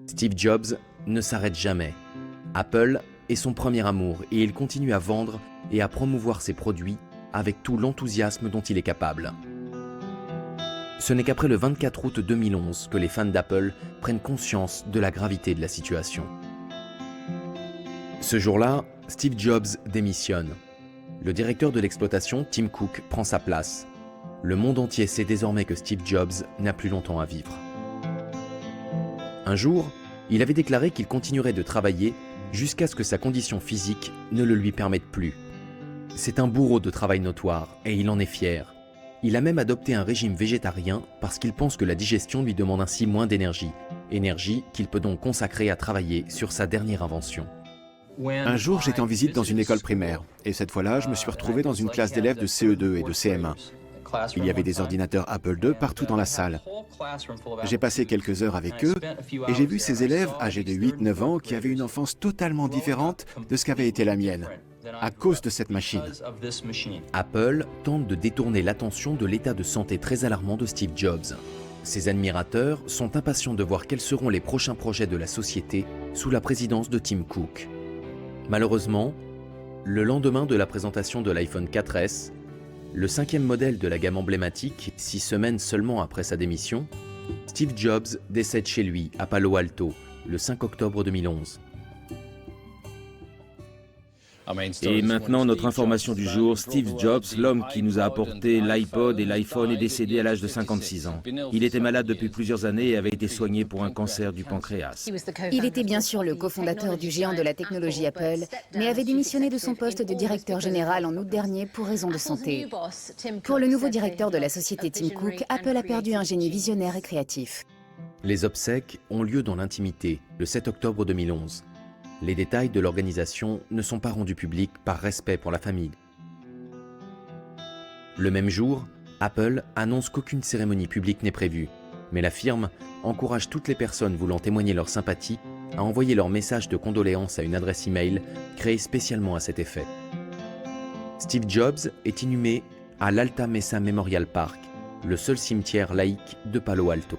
Steve Jobs ne s'arrête jamais. Apple est son premier amour et il continue à vendre et à promouvoir ses produits avec tout l'enthousiasme dont il est capable. Ce n'est qu'après le 24 août 2011 que les fans d'Apple prennent conscience de la gravité de la situation. Ce jour-là, Steve Jobs démissionne. Le directeur de l'exploitation, Tim Cook, prend sa place. Le monde entier sait désormais que Steve Jobs n'a plus longtemps à vivre. Un jour, il avait déclaré qu'il continuerait de travailler jusqu'à ce que sa condition physique ne le lui permette plus. C'est un bourreau de travail notoire et il en est fier. Il a même adopté un régime végétarien parce qu'il pense que la digestion lui demande ainsi moins d'énergie, énergie qu'il peut donc consacrer à travailler sur sa dernière invention. Un jour, j'étais en visite dans une école primaire, et cette fois-là, je me suis retrouvé dans une classe d'élèves de CE2 et de CM1. Il y avait des ordinateurs Apple II partout dans la salle. J'ai passé quelques heures avec eux, et j'ai vu ces élèves âgés de 8-9 ans qui avaient une enfance totalement différente de ce qu'avait été la mienne, à cause de cette machine. Apple tente de détourner l'attention de l'état de santé très alarmant de Steve Jobs. Ses admirateurs sont impatients de voir quels seront les prochains projets de la société sous la présidence de Tim Cook. Malheureusement, le lendemain de la présentation de l'iPhone 4S, le 5e modèle de la gamme emblématique, 6 semaines seulement après sa démission, Steve Jobs décède chez lui à Palo Alto le 5 octobre 2011. Et maintenant, notre information du jour, Steve Jobs, l'homme qui nous a apporté l'iPod et l'iPhone, est décédé à l'âge de 56 ans. Il était malade depuis plusieurs années et avait été soigné pour un cancer du pancréas. Il était bien sûr le cofondateur du géant de la technologie Apple, mais avait démissionné de son poste de directeur général en août dernier pour raison de santé. Pour le nouveau directeur de la société Tim Cook, Apple a perdu un génie visionnaire et créatif. Les obsèques ont lieu dans l'intimité, le 7 octobre 2011. Les détails de l'organisation ne sont pas rendus publics par respect pour la famille. Le même jour, Apple annonce qu'aucune cérémonie publique n'est prévue, mais la firme encourage toutes les personnes voulant témoigner leur sympathie à envoyer leur message de condoléances à une adresse e-mail créée spécialement à cet effet. Steve Jobs est inhumé à l'Alta Mesa Memorial Park, le seul cimetière laïque de Palo Alto.